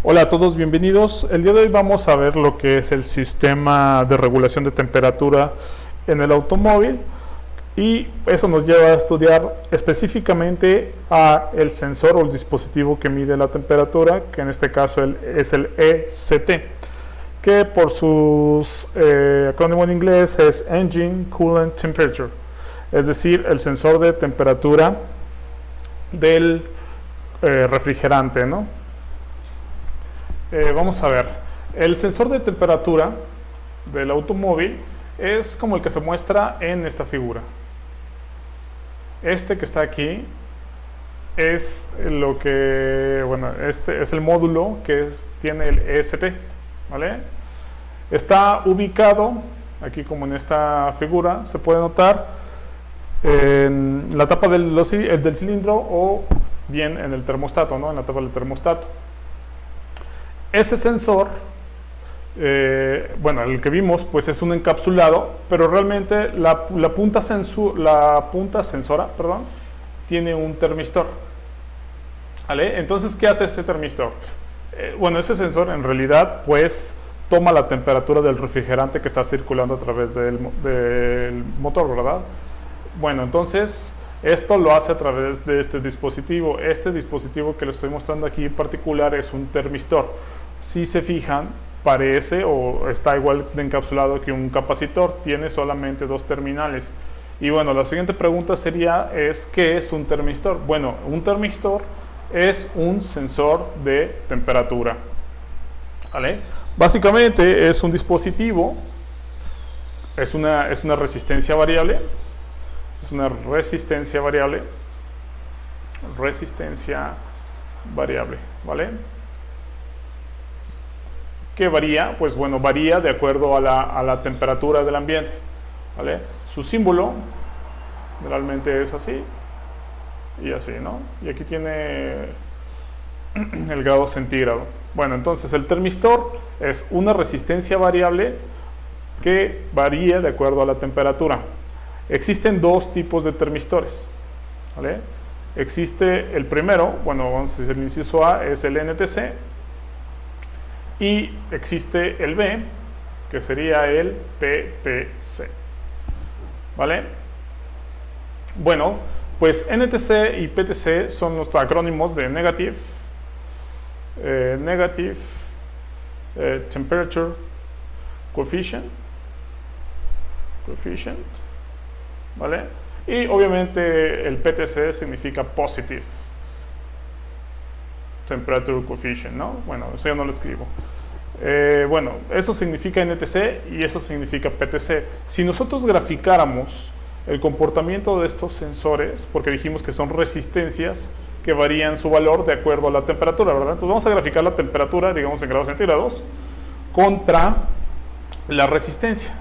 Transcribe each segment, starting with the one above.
Hola a todos, bienvenidos. El día de hoy vamos a ver lo que es el sistema de regulación de temperatura en el automóvil y eso nos lleva a estudiar específicamente a el sensor o el dispositivo que mide la temperatura, que en este caso es el ECT, que por sus acrónimo en inglés es Engine Coolant Temperature, es decir, el sensor de temperatura del refrigerante, ¿no? Vamos a ver, el sensor de temperatura del automóvil es como el que se muestra en esta figura. Este que está aquí es lo que, bueno, este es el módulo que tiene el ECT, ¿vale? Está ubicado, aquí como en esta figura, se puede notar en la tapa del cilindro o bien en el termostato, ¿no? En la tapa del termostato. Ese sensor, bueno, el que vimos, pues es un encapsulado, pero realmente la punta sensora, perdón, tiene un termistor. ¿Vale? Entonces, ¿qué hace ese termistor? Bueno, ese sensor en realidad, pues, toma la temperatura del refrigerante que está circulando a través del motor, ¿verdad? Bueno, entonces, esto lo hace a través de este dispositivo. Este dispositivo que les estoy mostrando aquí en particular es un termistor. Si se fijan, parece o está igual de encapsulado que un capacitor, tiene solamente dos terminales. Y bueno, la siguiente pregunta sería, ¿qué es un termistor? Bueno, un termistor es un sensor de temperatura, ¿vale? Básicamente es un dispositivo, es una resistencia variable, ¿vale? ¿Qué varía? Pues bueno, varía de acuerdo a la temperatura del ambiente, ¿vale? Su símbolo generalmente es así y así, ¿no? Y aquí tiene el grado centígrado. Bueno, entonces el termistor es una resistencia variable que varía de acuerdo a la temperatura. Existen dos tipos de termistores, ¿vale? Existe el primero, bueno, vamos a decir el inciso A, es el NTC, y existe el B, que sería el PTC, ¿vale? Bueno, pues NTC y PTC son los acrónimos de Negative Temperature Coefficient, ¿vale? Y obviamente el PTC significa Positive Temperature Coefficient, ¿no? Bueno, eso ya no lo escribo. Bueno, eso significa NTC y eso significa PTC. Si nosotros graficáramos el comportamiento de estos sensores, porque dijimos que son resistencias que varían su valor de acuerdo a la temperatura, ¿verdad? Entonces vamos a graficar la temperatura, digamos en grados centígrados, contra la resistencia.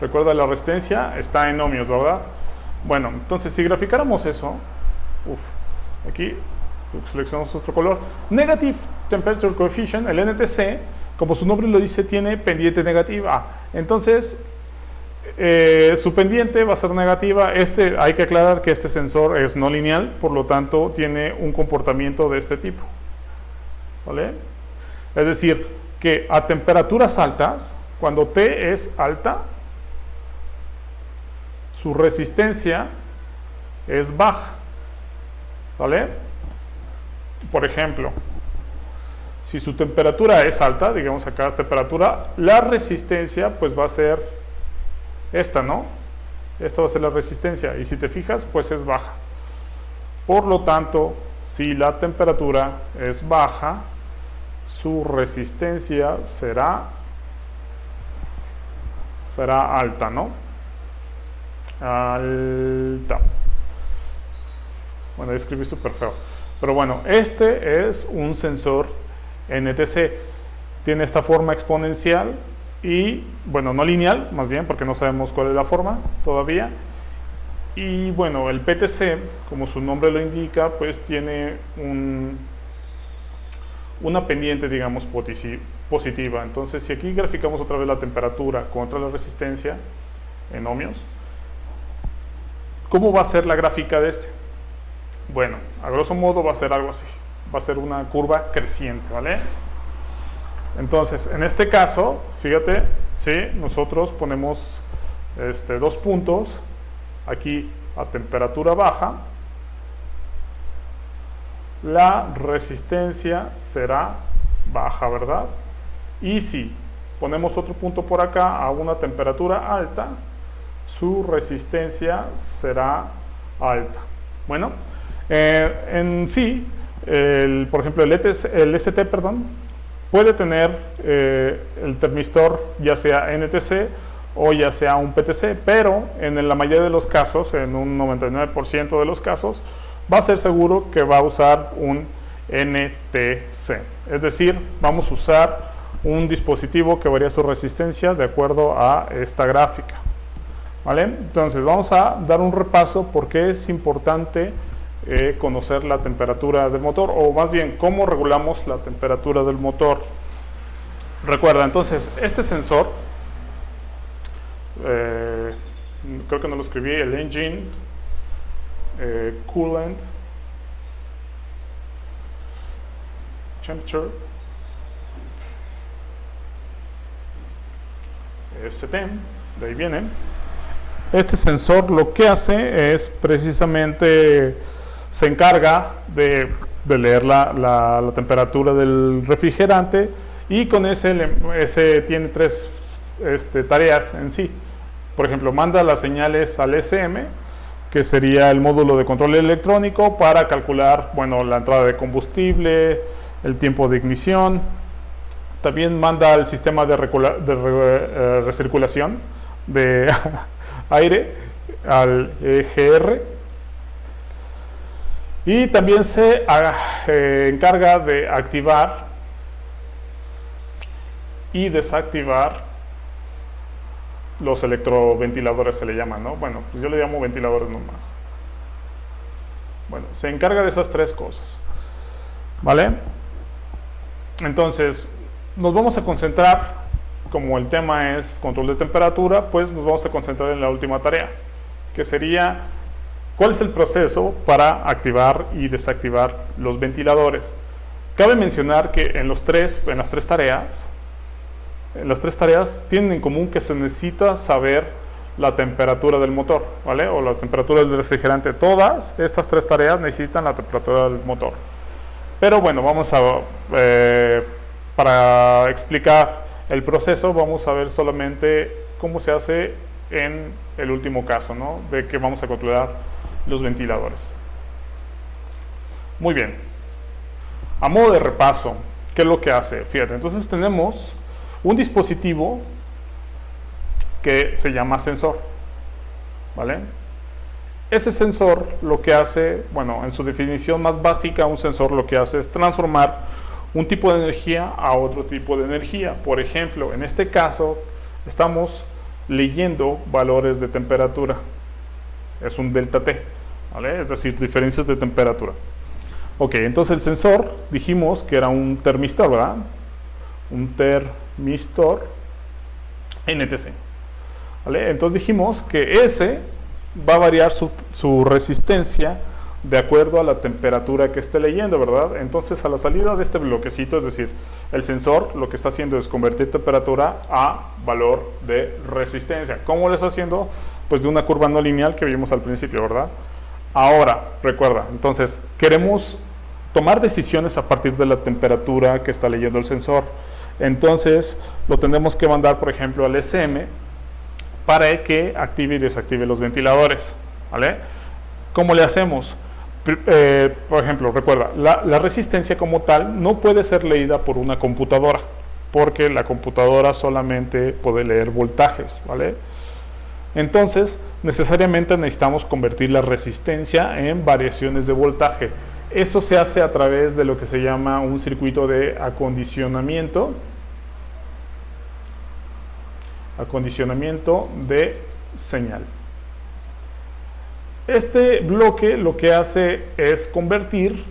Recuerda, la resistencia está en ohmios, ¿verdad? Bueno, entonces si graficáramos eso, aquí seleccionamos otro color. Negative Temperature Coefficient, el NTC, como su nombre lo dice, tiene pendiente negativa. Entonces, su pendiente va a ser negativa. Hay que aclarar que este sensor es no lineal, por lo tanto, tiene un comportamiento de este tipo, ¿vale? Es decir, que a temperaturas altas, cuando T es alta, su resistencia es baja, ¿vale? Por ejemplo, si su temperatura es alta, digamos acá temperatura, la resistencia pues va a ser esta, ¿no? Esta va a ser la resistencia, y si te fijas, pues es baja. Por lo tanto, si la temperatura es baja, su resistencia será alta, ¿no? Alta. Bueno, escribí súper feo. Pero bueno, este es un sensor NTC. Tiene esta forma exponencial y, bueno, no lineal, más bien, porque no sabemos cuál es la forma todavía. Y bueno, el PTC, como su nombre lo indica, pues tiene una pendiente, digamos, positiva. Entonces, si aquí graficamos otra vez la temperatura contra la resistencia en ohmios, ¿cómo va a ser la gráfica de este? Bueno, a grosso modo va a ser algo así. Va a ser una curva creciente, ¿vale? Entonces, en este caso, fíjate, ¿sí? Nosotros ponemos 2 puntos aquí a temperatura baja. La resistencia será baja, ¿verdad? Y si ponemos otro punto por acá a una temperatura alta, su resistencia será alta. Bueno, en sí, por ejemplo, el ST, perdón, puede tener el termistor ya sea NTC o ya sea un PTC, pero en la mayoría de los casos, en un 99% de los casos, va a ser seguro que va a usar un NTC. Es decir, vamos a usar un dispositivo que varía su resistencia de acuerdo a esta gráfica. ¿Vale? Entonces vamos a dar un repaso porque es importante conocer la temperatura del motor, o más bien cómo regulamos la temperatura del motor. Recuerda, entonces, este sensor, creo que no lo escribí, el engine, coolant, temperature, STEM, de ahí viene. Este sensor lo que hace es precisamente se encarga de leer la temperatura del refrigerante, y con ese tiene 3 tareas en sí. Por ejemplo, manda las señales al SM, que sería el módulo de control electrónico, para calcular, bueno, la entrada de combustible, el tiempo de ignición. También manda al sistema de recirculación de aire, al EGR, y también se encarga de activar y desactivar los electroventiladores, se le llaman, ¿no? Bueno, pues yo le llamo ventiladores nomás. Bueno, se encarga de esas 3 cosas, ¿vale? Entonces, nos vamos a concentrar, como el tema es control de temperatura, pues nos vamos a concentrar en la última tarea, que sería cuál es el proceso para activar y desactivar los ventiladores. Cabe mencionar que en las tres tareas tienen en común que se necesita saber la temperatura del motor, ¿vale? O la temperatura del refrigerante. Todas estas 3 tareas necesitan la temperatura del motor. Pero bueno, para explicar el proceso, vamos a ver solamente cómo se hace en el último caso, ¿no? De que vamos a controlar los ventiladores. Muy bien. A modo de repaso, ¿qué es lo que hace? Fíjate, entonces tenemos un dispositivo que se llama sensor, ¿vale? Ese sensor lo que hace, bueno, en su definición más básica, un sensor lo que hace es transformar un tipo de energía a otro tipo de energía. Por ejemplo, en este caso estamos leyendo valores de temperatura. Es un delta T, ¿vale? Es decir, diferencias de temperatura. Ok, entonces el sensor dijimos que era un termistor, ¿verdad? Un termistor NTC, ¿vale? Entonces dijimos que ese va a variar su resistencia de acuerdo a la temperatura que esté leyendo, ¿verdad? Entonces, a la salida de este bloquecito, es decir, el sensor lo que está haciendo es convertir temperatura a valor de resistencia. ¿Cómo lo está haciendo? Pues de una curva no lineal que vimos al principio, ¿verdad? Ahora, recuerda, entonces, queremos tomar decisiones a partir de la temperatura que está leyendo el sensor. Entonces, lo tenemos que mandar, por ejemplo, al SM para que active y desactive los ventiladores, ¿vale? ¿Cómo le hacemos? Por ejemplo, recuerda, la resistencia como tal no puede ser leída por una computadora, porque la computadora solamente puede leer voltajes, ¿vale? Entonces, necesariamente necesitamos convertir la resistencia en variaciones de voltaje. Eso se hace a través de lo que se llama un circuito de acondicionamiento de señal. Este bloque lo que hace es convertir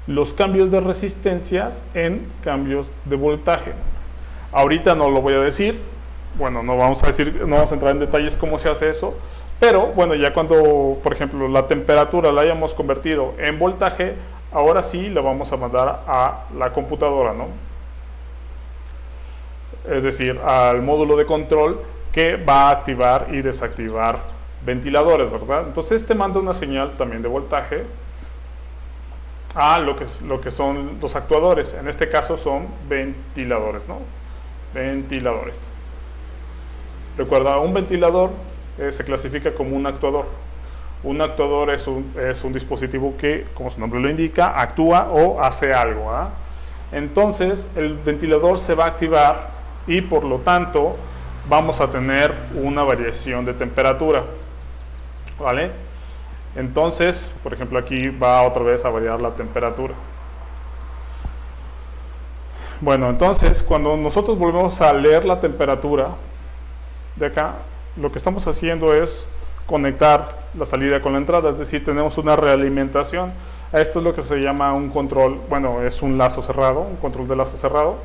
los cambios de resistencias en cambios de voltaje. Ahorita no lo voy a decir, bueno, no vamos a entrar en detalles cómo se hace eso, pero bueno, ya cuando, por ejemplo, la temperatura la hayamos convertido en voltaje, ahora sí la vamos a mandar a la computadora, ¿no? es decir, al módulo de control que va a activar y desactivar ventiladores, ¿verdad? Entonces este manda una señal también de voltaje a lo que son los actuadores. En este caso son ventiladores, ¿no? Ventiladores. Recuerda, un ventilador se clasifica como un actuador. Un actuador es un dispositivo que, como su nombre lo indica, actúa o hace algo, ¿ah? Entonces el ventilador se va a activar y por lo tanto vamos a tener una variación de temperatura, ¿vale? Entonces, por ejemplo, aquí va otra vez a variar la temperatura. Bueno, entonces cuando nosotros volvemos a leer la temperatura de acá, lo que estamos haciendo es conectar la salida con la entrada, es decir, tenemos una realimentación. Esto es lo que se llama un control, bueno, es un lazo cerrado, un control de lazo cerrado,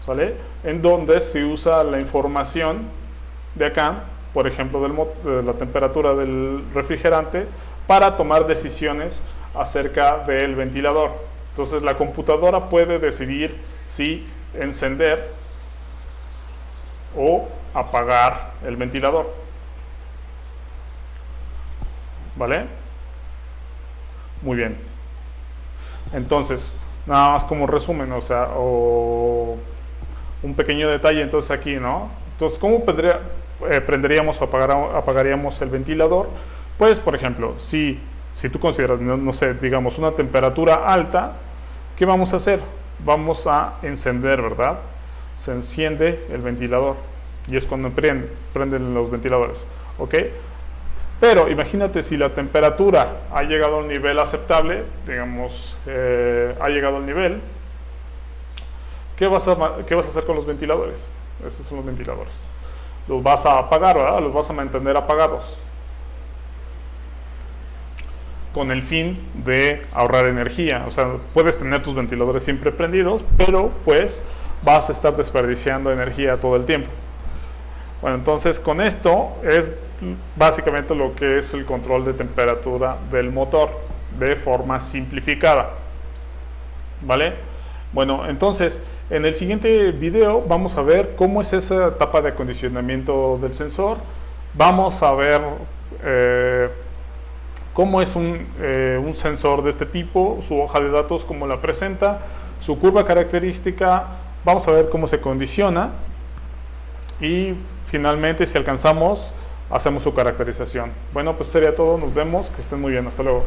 ¿sale? En donde se usa la información de acá, por ejemplo, de la temperatura del refrigerante, para tomar decisiones acerca del ventilador. Entonces la computadora puede decidir si encender o apagar el ventilador, ¿vale? Muy bien. Entonces, nada más como resumen, o sea, un pequeño detalle entonces aquí, ¿no? Entonces, ¿cómo prenderíamos o apagaríamos el ventilador? Pues, por ejemplo, si tú consideras, no sé, digamos, una temperatura alta, ¿qué vamos a hacer? Vamos a encender, ¿verdad? Se enciende el ventilador y es cuando prenden los ventiladores, ¿ok? Pero imagínate si la temperatura ha llegado a un nivel aceptable, digamos, ha llegado al nivel, ¿qué vas a hacer con los ventiladores? Estos son los ventiladores. Los vas a apagar, ¿verdad? Los vas a mantener apagados, con el fin de ahorrar energía. O sea, puedes tener tus ventiladores siempre prendidos, pero pues vas a estar desperdiciando energía todo el tiempo. Bueno, entonces con esto es básicamente lo que es el control de temperatura del motor de forma simplificada, ¿vale? Bueno, entonces en el siguiente video vamos a ver cómo es esa etapa de acondicionamiento del sensor. Vamos a ver cómo es un sensor de este tipo, su hoja de datos, cómo la presenta, su curva característica. Vamos a ver cómo se condiciona y finalmente, si alcanzamos, hacemos su caracterización. Bueno, pues sería todo. Nos vemos. Que estén muy bien. Hasta luego.